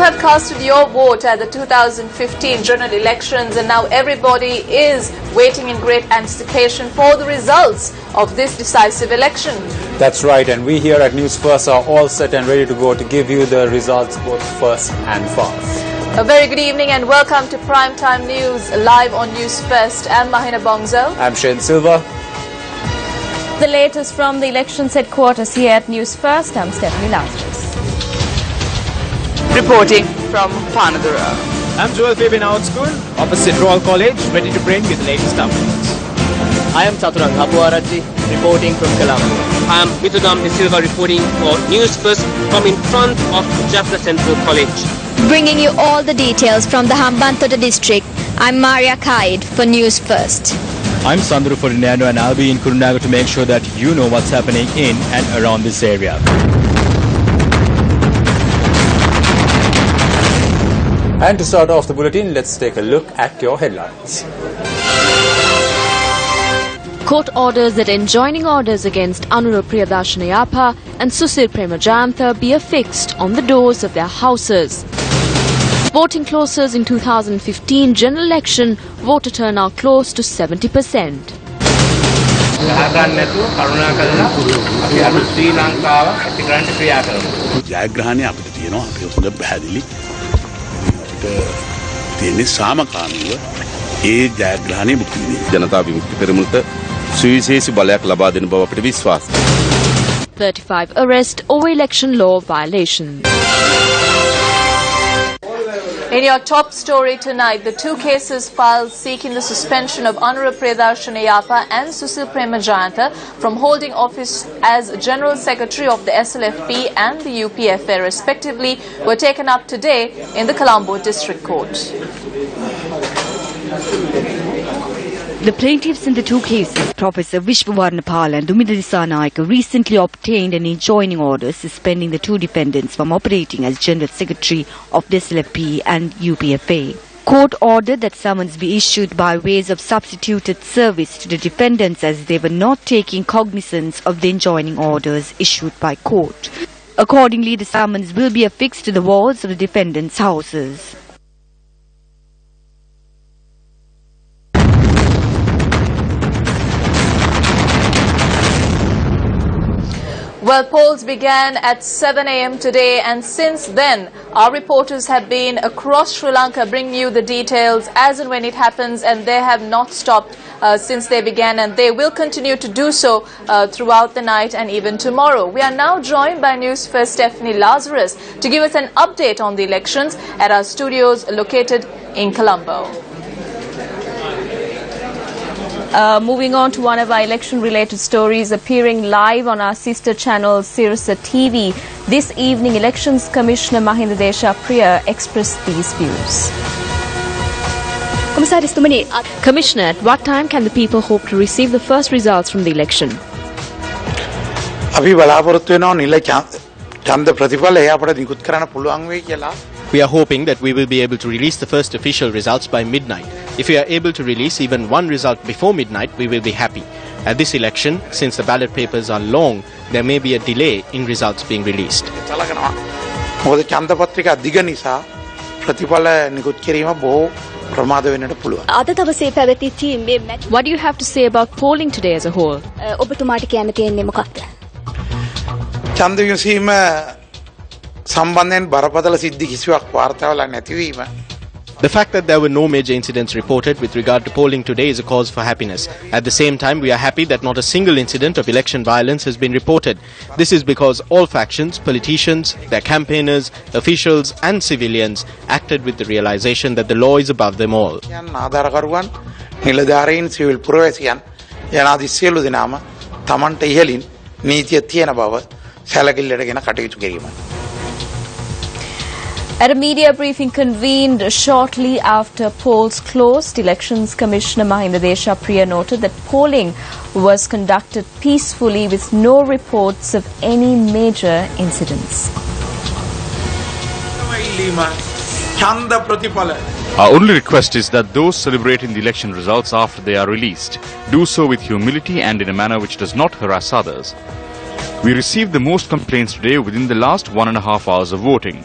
have casted your vote at the 2015 general elections, and now everybody is waiting in great anticipation for the results of this decisive election. That's right, and we here at News First are all set and ready to go to give you the results both first and fast. A very good evening and welcome to Primetime News live on News First. I'm Mahina Bongzo. I'm Shane Silva. The latest from the elections headquarters here at News First. I'm Stephanie Lazarus. Reporting from Panadura. I'm Joel Fabian Out School, opposite Royal College, ready to bring you the latest updates. I am Chaturang Apuarachi, reporting from Colombo. I am Mitudam Silva, reporting for News First from in front of Jaffna Central College. Bringing you all the details from the Hambantota district, I'm Maria Kaid for News First. I'm Sandru Ferdinando and I'll be in Kurunnagar to make sure that you know what's happening in and around this area. And to start off the bulletin, let's take a look at your headlines. Court orders that enjoining orders against Anura Priyadarshana and Susil Premajantha be affixed on the doors of their houses. Voting closes in 2015 general election, voter turnout close to 70%. Janatha Vimukthi පෙරමුණට සුවිශේෂී බලයක් ලබා දෙන බව අපිට විශ්වාසයි. 35 arrest over election law violation. In your top story tonight, the two cases filed seeking the suspension of Anura Priyadarshana and Susil Premajantha from holding office as General Secretary of the SLFP and the UPFA respectively were taken up today in the Colombo District Court. The plaintiffs in the two cases, Professor Vishwavarnapal and Dumida Disanaika, recently obtained an enjoining order suspending the two defendants from operating as General Secretary of the SLFP and UPFA. Court ordered that summons be issued by ways of substituted service to the defendants as they were not taking cognizance of the enjoining orders issued by court. Accordingly, the summons will be affixed to the walls of the defendants' houses. Well, polls began at 7 a.m. today, and since then, our reporters have been across Sri Lanka bringing you the details as and when it happens, and they have not stopped since they began, and they will continue to do so throughout the night and even tomorrow. We are now joined by News First Stephanie Lazarus to give us an update on the elections at our studios located in Colombo. Moving on to one of our election-related stories appearing live on our sister channel Sirasa TV. This evening, Elections Commissioner Mahinda Deshapriya expressed these views. Commissioner, at what time can the people hope to receive the first results from the election? We are hoping that we will be able to release the first official results by midnight. If we are able to release even one result before midnight, we will be happy. At this election, since the ballot papers are long, there may be a delay in results being released. What do you have to say about polling today as a whole? The fact that there were no major incidents reported with regard to polling today is a cause for happiness. At the same time, we are happy that not a single incident of election violence has been reported. This is because all factions, politicians, their campaigners, officials and civilians acted with the realization that the law is above them all. At a media briefing convened shortly after polls closed, Elections Commissioner Mahinda Deshapriya noted that polling was conducted peacefully with no reports of any major incidents. Our only request is that those celebrating the election results after they are released do so with humility and in a manner which does not harass others. We received the most complaints today within the last 1.5 hours of voting.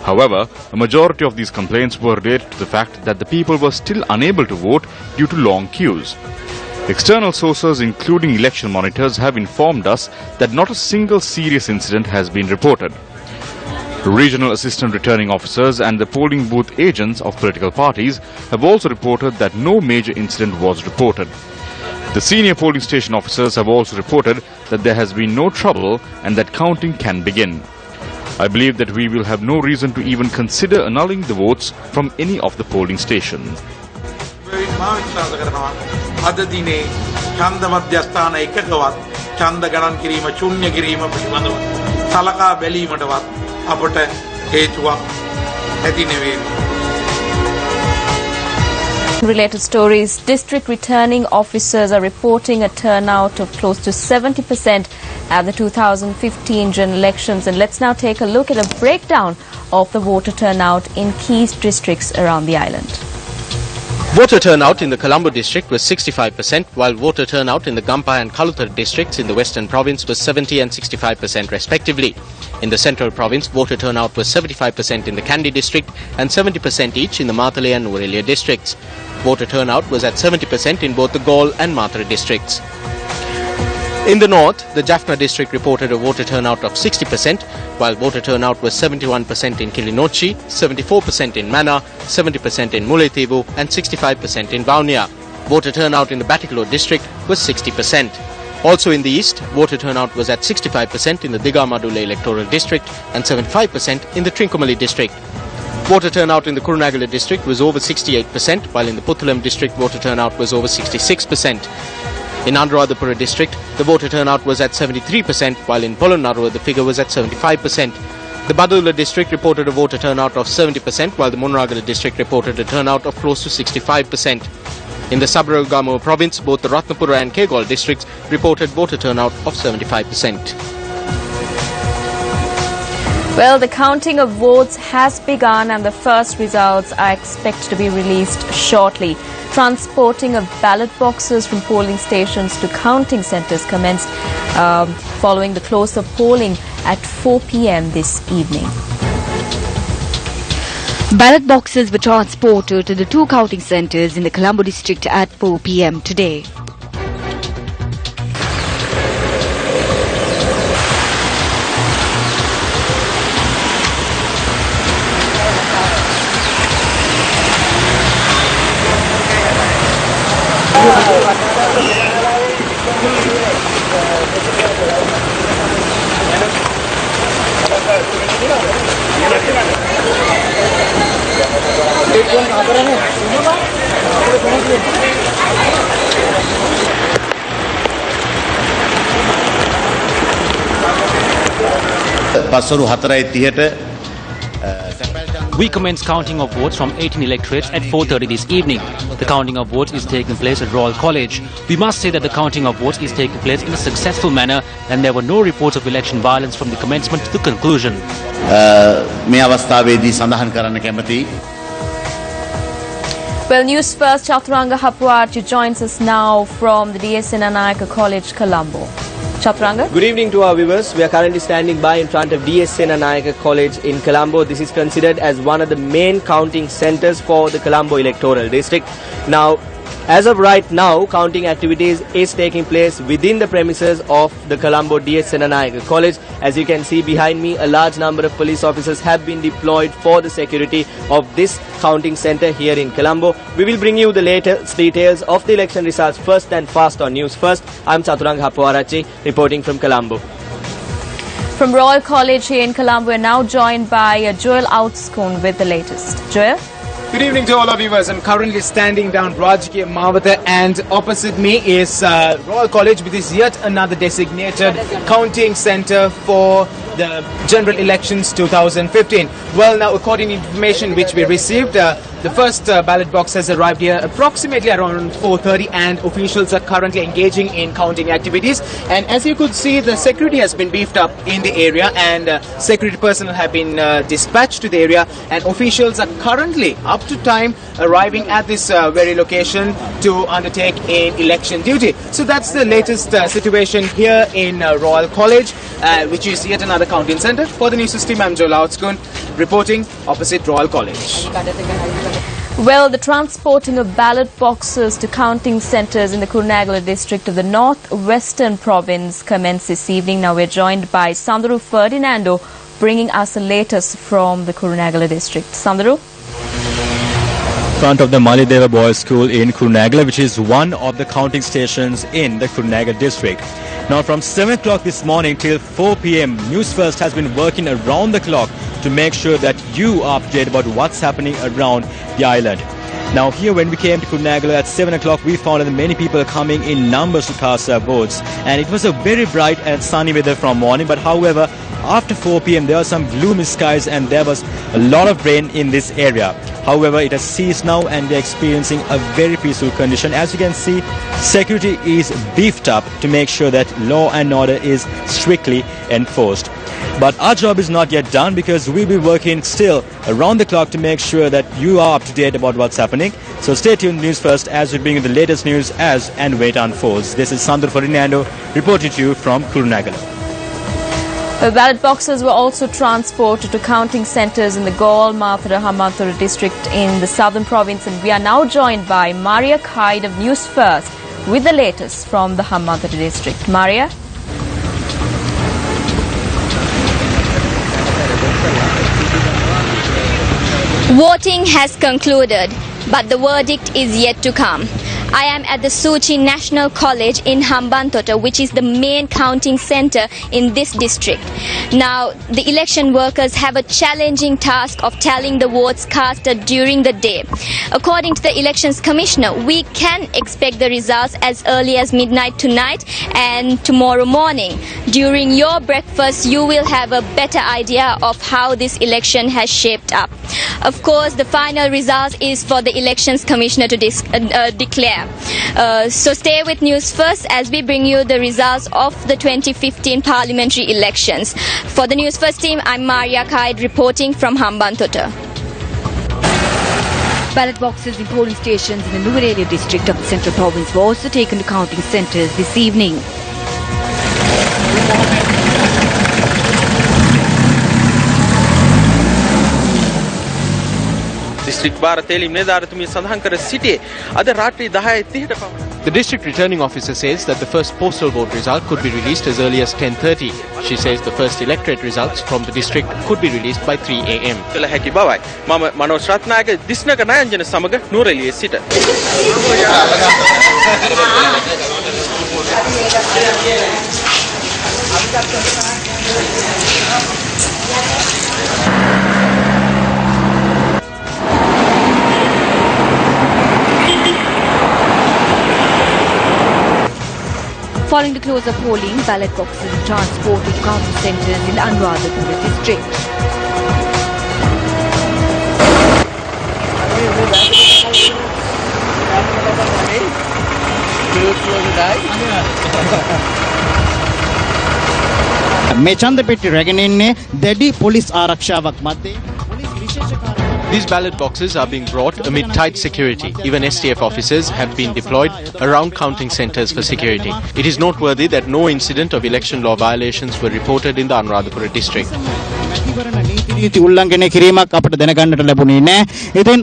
However, a majority of these complaints were related to the fact that the people were still unable to vote due to long queues. External sources, including election monitors, have informed us that not a single serious incident has been reported. Regional assistant returning officers and the polling booth agents of political parties have also reported that no major incident was reported. The senior polling station officers have also reported that there has been no trouble and that counting can begin. I believe that we will have no reason to even consider annulling the votes from any of the polling stations. අද දිනේ ඡන්ද මධ්‍යස්ථාන එකකවත් ඡන්ද ගණන් කිරීම ශුන්‍ය කිරීම පිළිබඳව සලකා බැලීමටවත් අපට හේතුවක් ඇති නෙවෙයි. Related stories, district returning officers are reporting a turnout of close to 70% at the 2015 general elections. And let's now take a look at a breakdown of the voter turnout in key districts around the island. Voter turnout in the Colombo district was 65%, while voter turnout in the Gampa and Kalutar districts in the western province was 70 and 65% respectively. In the central province, voter turnout was 75% in the Kandy district and 70% each in the Matale and Nuwara districts. Voter turnout was at 70% in both the Galle and Matare districts. In the north, the Jaffna district reported a voter turnout of 60%, while voter turnout was 71% in Kilinochchi, 74% in Mana, 70% in Mullaitivu and 65% in Vaunia. Voter turnout in the Batticaloa district was 60%. Also in the east, voter turnout was at 65% in the Digamadule electoral district and 75% in the Trincomalee district. Voter turnout in the Kurunegala district was over 68%, while in the Puttalam district voter turnout was over 66%. In Anuradhapura district, the voter turnout was at 73%, while in Polonnaruwa the figure was at 75%. The Badula district reported a voter turnout of 70%, while the Munragala district reported a turnout of close to 65%. In the Sabaragamuwa province, both the Ratnapura and Kegalle districts reported voter turnout of 75%. Well, the counting of votes has begun and the first results are expected to be released shortly. Transporting of ballot boxes from polling stations to counting centres commenced following the close of polling at 4 p.m. this evening. Ballot boxes were transported to the two counting centres in the Colombo district at 4 p.m. today. We commence counting of votes from 18 electorates at 4:30 this evening. The counting of votes is taking place at Royal College. We must say that the counting of votes is taking place in a successful manner and there were no reports of election violence from the commencement to the conclusion. Well, News First Chaturanga Hapuarchi joins us now from the D.S. Senanayake College, Colombo. Chaturanga. Good evening to our viewers. We are currently standing by in front of D.S. Senanayake College in Colombo. This is considered as one of the main counting centres for the Colombo electoral district. Now, as of right now, counting activities is taking place within the premises of the Colombo D.S. Senanayake College. As you can see behind me, a large number of police officers have been deployed for the security of this counting centre here in Colombo. We will bring you the latest details of the election results first and fast on News First. I'm Chaturanga Hapuarchi reporting from Colombo. From Royal College here in Colombo, we're now joined by Joel Outscoon with the latest. Joel? Good evening to all our viewers. I'm currently standing down Rajki Mawata and opposite me is Royal College, which is yet another designated counting centre for the general elections 2015. Well, now according to information which we received, the first ballot box has arrived here approximately around 4:30 and officials are currently engaging in counting activities. And as you could see, the security has been beefed up in the area and security personnel have been dispatched to the area and officials are currently up to time arriving at this very location to undertake in election duty. So that's the latest situation here in Royal College, which is yet another counting centre. For the Newsfirst team, I'm Joel Outskun, reporting opposite Royal College. Well, the transporting of ballot boxes to counting centres in the Kurunegala district of the north-western province commenced this evening. Now we're joined by Sandru Ferdinando, bringing us the latest from the Kurunegala district. Sandru? Front of the Malideva Boys School in Kurunegala, which is one of the counting stations in the Kurunegala district. Now from 7 o'clock this morning till 4 p.m, Newsfirst has been working around the clock to make sure that you are updated about what's happening around the island. Now here when we came to Kurunegala at 7 o'clock, we found that many people are coming in numbers to cast their votes. And it was a very bright and sunny weather from morning, but however, after 4 p.m. there were some gloomy skies and there was a lot of rain in this area. However, it has ceased now and we are experiencing a very peaceful condition. As you can see, security is beefed up to make sure that law and order is strictly enforced. But our job is not yet done because we'll be working still around the clock to make sure that you are up to date about what's happening. So stay tuned Newsfirst as we bring you the latest news as and wait unfolds. This is Sandru Ferdinando reporting to you from Kurunegala. The ballot boxes were also transported to counting centres in the Gaul, Mathura, Hambantota district in the southern province. And we are now joined by Maria Kaid of Newsfirst with the latest from the Hambantota district. Maria? Voting has concluded, but the verdict is yet to come. I am at the Suchi National College in Hambantota, which is the main counting centre in this district. Now, the election workers have a challenging task of tallying the votes casted during the day. According to the Elections Commissioner, we can expect the results as early as midnight tonight and tomorrow morning. During your breakfast, you will have a better idea of how this election has shaped up. Of course, the final result is for the Elections Commissioner to declare. So stay with Newsfirst as we bring you the results of the 2015 parliamentary elections. For the Newsfirst team, I'm Maria Kaid reporting from Hambantota. Ballot boxes in polling stations in the Nuwara district of the central province were also taken to counting centres this evening. The district returning officer says that the first postal vote result could be released as early as 10:30. She says the first electorate results from the district could be released by 3 a.m. Following the close of polling, ballot boxes were transported to counting centres in the Anuradhapura district. මේ ඡන්ද පෙට්ටි රැගෙන ඉන්නේ දැඩි police ආරක්ෂාවක් මැද්දේ. These ballot boxes are being brought amid tight security. Even STF officers have been deployed around counting centres for security. It is noteworthy that no incident of election law violations were reported in the Anuradhapura district. නීති උල්ලංඝනය කිරීමක් අපට දැනගන්නට ලැබුණේ නැහැ. ඉතින්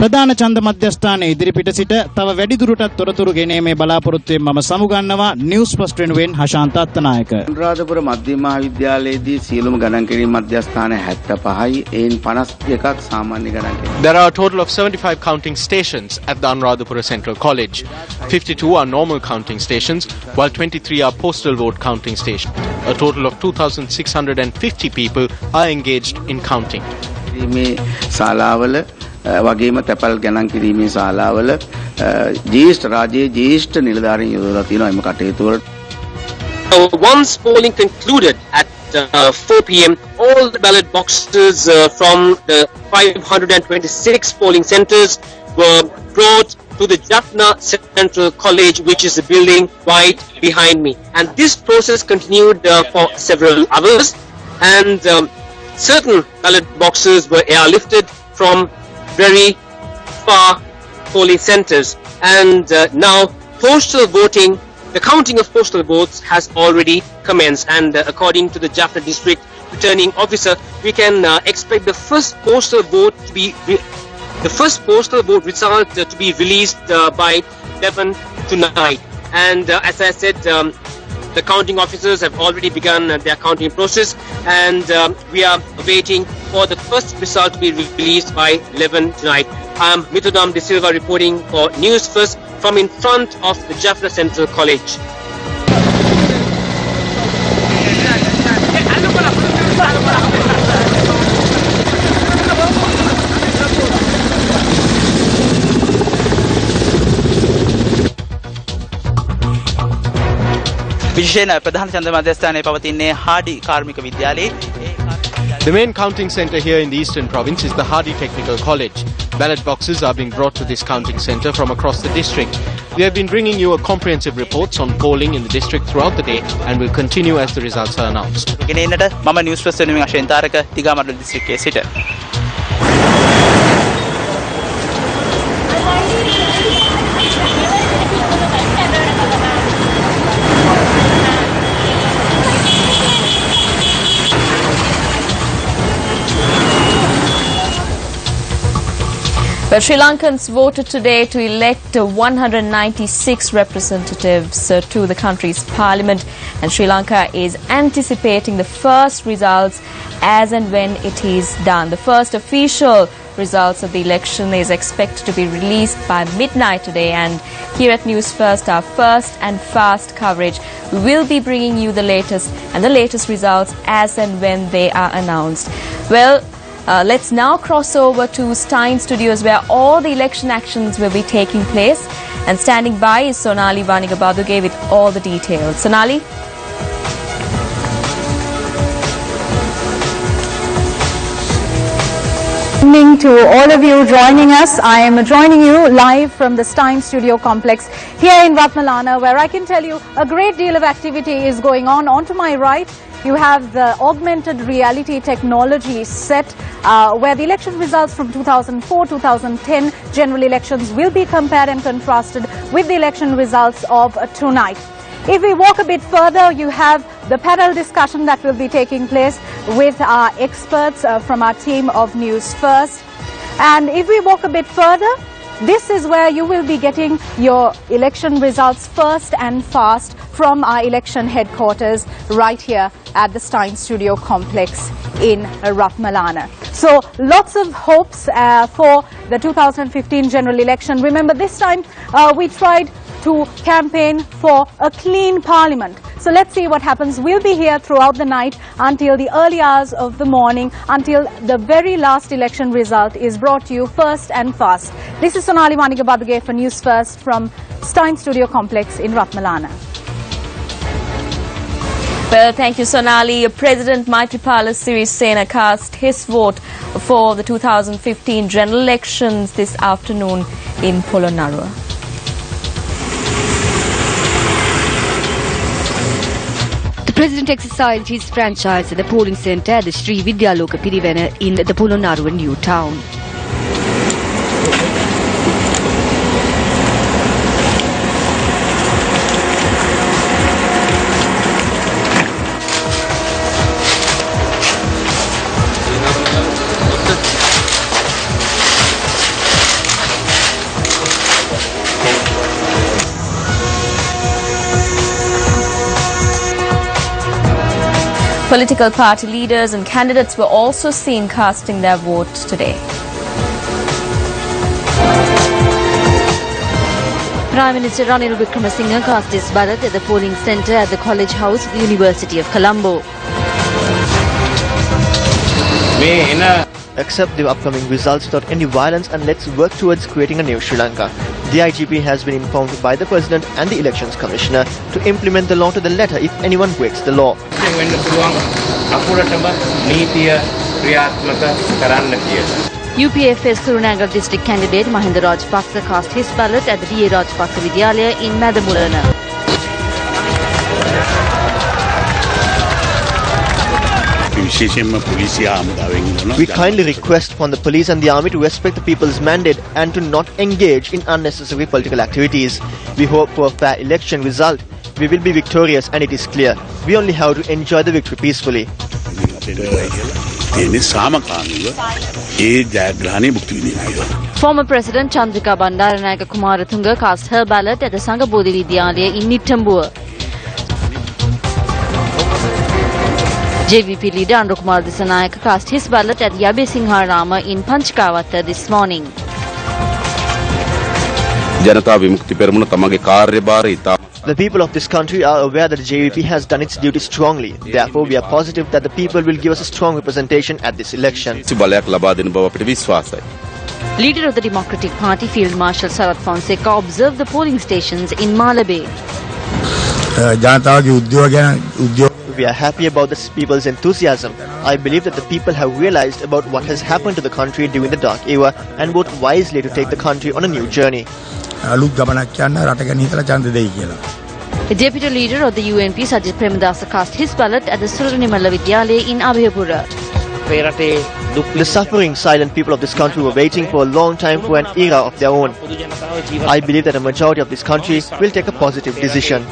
ප්‍රධාන ඡන්ද මධ්‍යස්ථානයේ ඉදිරිපිට සිට තව වැඩි දුරටත් තොරතුරු ගෙනීමේ බලාපොරොත්තුවෙන් මම සමුගන්නවා නිවුස් ෆස්ට් වෙනුවෙන් හෂාන්ත අත්තනායක. අනුරාධපුර මධ්‍ය මහාවිද්‍යාලයේදී සියලුම ගණන් කිරීම මධ්‍යස්ථාන 75යි එයින් 52ක් සාමාන්‍ය ගණන් කිරීම. There are a total of 75 counting stations at the Anuradhapura Central College. 52 are normal counting stations, while 23 are postal vote counting stations. A total of 2,650 people are engaged in counting. මේ ශාලාවල වගේම තැපල් ගණන් කිරීමේ ශාලාවල ජ්‍යෙෂ්ඨ රාජ්‍යයේ ජ්‍යෙෂ්ඨ නිලධාරීන් යොදලා තියෙනවා එම කටයුතු වලට. Once polling concluded at 4 p.m, all the ballot boxes from the 526 polling centres were brought to the Jaffna Central College, which is the building right behind me. And this process continued for several hours, and certain ballot boxes were airlifted from very far polling centres. And now postal voting the counting of postal votes has already commenced, and according to the Jaffna District Returning Officer, we can expect the first postal vote to be result to be released by 11 tonight. And as I said, the counting officers have already begun their counting process, and we are waiting for the first result to be released by 11 tonight. I'm Mithunam De Silva reporting for News First from in front of the Jaffna Central College. The main counting centre here in the Eastern Province is the Hardy Technical College. Ballot boxes are being brought to this counting centre from across the district. We have been bringing you a comprehensive reports on polling in the district throughout the day and will continue as the results are announced. Well, Sri Lankans voted today to elect 196 representatives to the country's parliament, and Sri Lanka is anticipating the first results as and when it is done. The first official results of the election is expected to be released by midnight today, and here at News First, our first and fast coverage, we will be bringing you the latest results as and when they are announced. Well, let's now cross over to Stein Studios, where all the election actions will be taking place. And standing by is Sonali Vanigabaduge with all the details. Sonali? Good evening to all of you joining us. I am joining you live from the Stein Studio Complex here in Ratmalana, where I can tell you a great deal of activity is going on. On to my right, you have the augmented reality technology set where the election results from 2004-2010 general elections will be compared and contrasted with the election results of tonight. If we walk a bit further, you have the panel discussion that will be taking place with our experts from our team of News First. And if we walk a bit further, this is where you will be getting your election results first and fast from our election headquarters right here at the Stein Studio Complex in Ratmalana. So lots of hopes for the 2015 general election. Remember, this time we tried to campaign for a clean parliament. So let's see what happens. We'll be here throughout the night until the early hours of the morning, until the very last election result is brought to you first and fast. This is Sonali Vanigabaduge for News First from Stein Studio Complex in Ratmalana. Well, thank you, Sonali. President Maithripala Sirisena cast his vote for the 2015 general elections this afternoon in Polonnaruwa. The President exercised his franchise at the polling centre at the Sri Vidyaloka Pirivena in the Polonnaruwa new town. Political party leaders and candidates were also seen casting their vote today. Prime Minister Ranil Wickremesinghe cast his ballot at the polling centre at the College House, the University of Colombo. Accept the upcoming results without any violence and let's work towards creating a new Sri Lanka. The IGP has been informed by the President and the Elections Commissioner to implement the law to the letter if anyone breaks the law. UPF's Kurunangal district candidate Mahinda Rajapaksa cast his ballot at the DA Rajapaksa Vidyalaya in Madamulana. We kindly request from the police and the army to respect the people's mandate and to not engage in unnecessary political activities. We hope for a fair election result. we will be victorious, and it is clear. We only have to enjoy the victory peacefully. Former President Chandrika Bandaranayake Kumaratunga cast her ballot at the Sangabodhi Vidyalaya in Nittambur. JVP leader Anukumar Disanayake cast his ballot at Yabe Singharama in Panchkawata this morning. The people of this country are aware that the JVP has done its duty strongly. Therefore, we are positive that the people will give us a strong representation at this election. Leader of the Democratic Party, Field Marshal Sarath Fonseca, observed the polling stations in Malabe. We are happy about the people's enthusiasm. I believe that the people have realized about what has happened to the country during the dark era and vote wisely to take the country on a new journey. The deputy leader of the UNP, Sajid Premadasa, cast his ballot at the Suranimalla Vidyalaya in Abhayapura. The suffering, silent people of this country were waiting for a long time for an era of their own. I believe that a majority of this country will take a positive decision.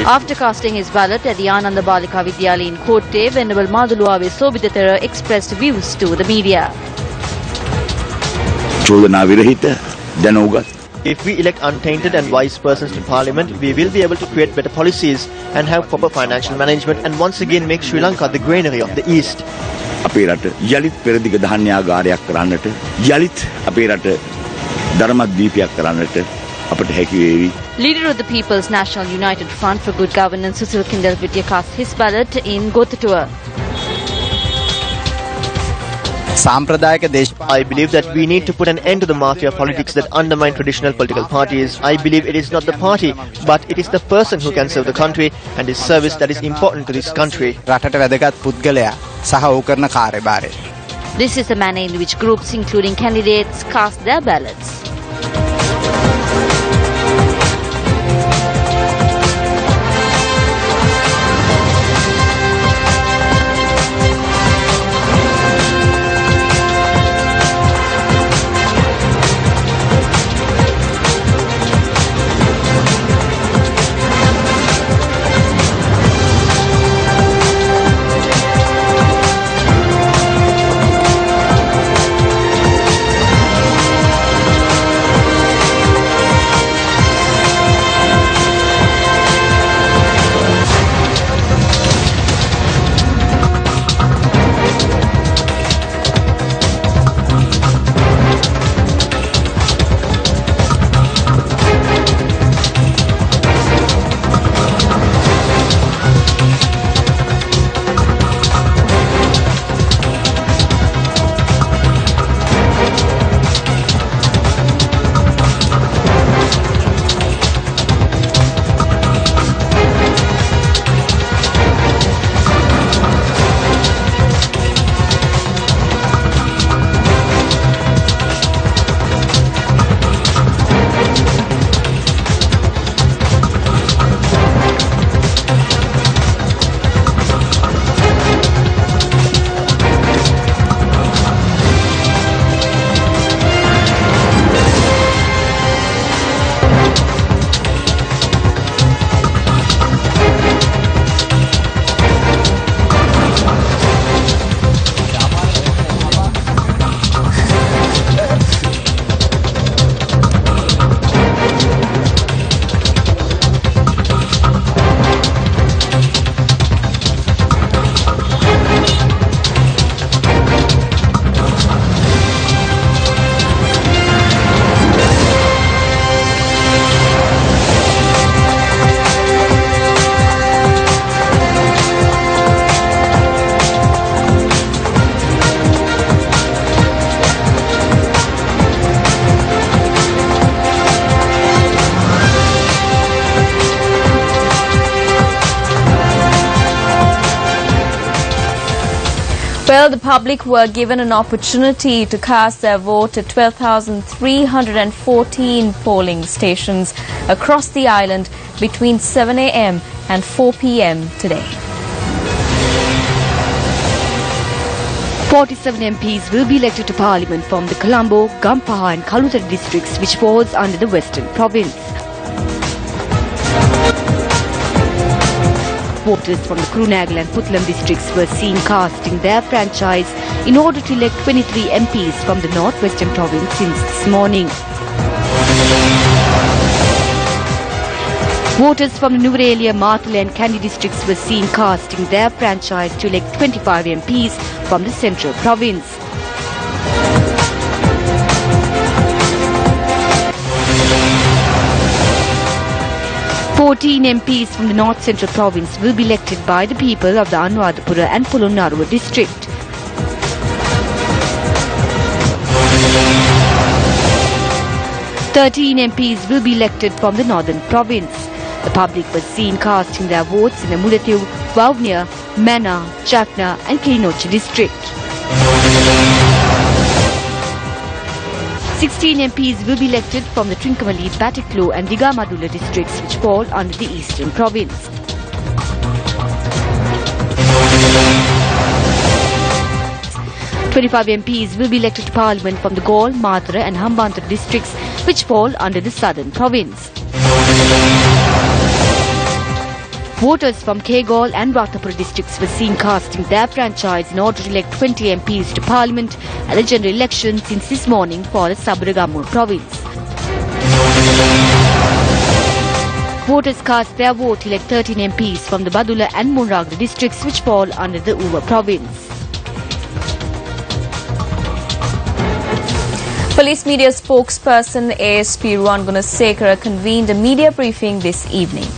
After casting his ballot at the Ananda Balika Vidyalaya in Kotte, Venerable Maduluave Sobhitathera expressed views to the media. If we elect untainted and wise persons to Parliament, we will be able to create better policies and have proper financial management and once again make Sri Lanka the granary of the East. Leader of the People's National United Front for Good Governance, Susil Kindalpitiya, cast his ballot in Gotatua. I believe that we need to put an end to the mafia politics that undermine traditional political parties. I believe it is not the party, but it is the person who can serve the country and his service that is important to this country. This is the manner in which groups, including candidates, cast their ballots. Well, the public were given an opportunity to cast their vote at 12,314 polling stations across the island between 7 a.m. and 4 p.m. today. 47 MPs will be elected to Parliament from the Colombo, Gampaha and Kalutara districts, which falls under the Western Province. Voters from the Kurunegala and Puttalam districts were seen casting their franchise in order to elect 23 MPs from the Northwestern Province since this morning. Voters from the Nuwara, Matula and Kandy districts were seen casting their franchise to elect 25 MPs from the Central Province. Fourteen MPs from the North Central Province will be elected by the people of the Anuradhapura and Polonnaruwa district. Thirteen MPs will be elected from the Northern Province. The public was seen casting their votes in the Mullaitivu, Vavuniya, Mana, Jaffna and Kilinochchi district. 16 MPs will be elected from the Trincomalee, Batticaloa and Digamadula districts, which fall under the Eastern Province. "25 MPs will be elected to Parliament from the Galle, Mathura and Hambantota districts, which fall under the Southern Province. Voters from Kegalle and Ratnapura districts were seen casting their franchise in order to elect 20 MPs to Parliament at the general election since this morning for the Sabaragamuwa province. Voters cast their vote to elect 13 MPs from the Badula and Munragala districts, which fall under the Uva province. Police media spokesperson ASP Ruwan Gunasekara convened a media briefing this evening.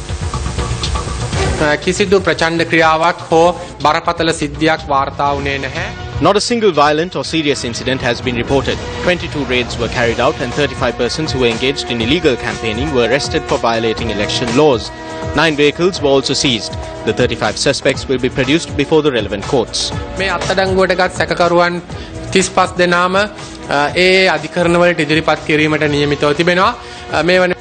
කිසිදු ප්‍රචණ්ඩ ක්‍රියාවක් හෝ බරපතල සිද්ධියක් වාර්තා වුණේ නැහැ. Not a single violent or serious incident has been reported. 22 raids were carried out and 35 persons who were engaged in illegal campaigning were arrested for violating election laws. 9 vehicles were also seized. The 35 suspects will be produced before the relevant courts. මේ අත්අඩංගුවටගත් සැකකරුවන් 35 දෙනාම ඒ අධිකරණවලට ඉදිරිපත් කිරීමට නියමිතව තිබෙනවා. මේ වන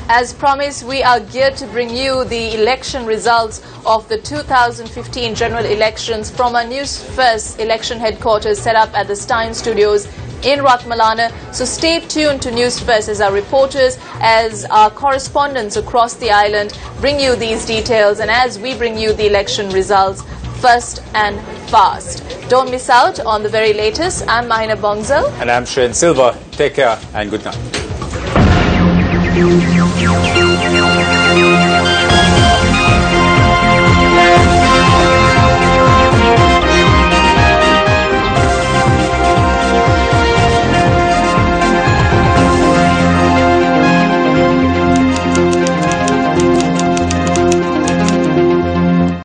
As promised, we are geared to bring you the election results of the 2015 general elections from our Newsfirst election headquarters set up at the Stein Studios in Ratmalana. So stay tuned to Newsfirst as our reporters, as our correspondents across the island bring you these details, and as we bring you the election results first and fast. Don't miss out on the very latest. I'm Mahina Bongzel. And I'm Shreyan Silva. Take care and good night.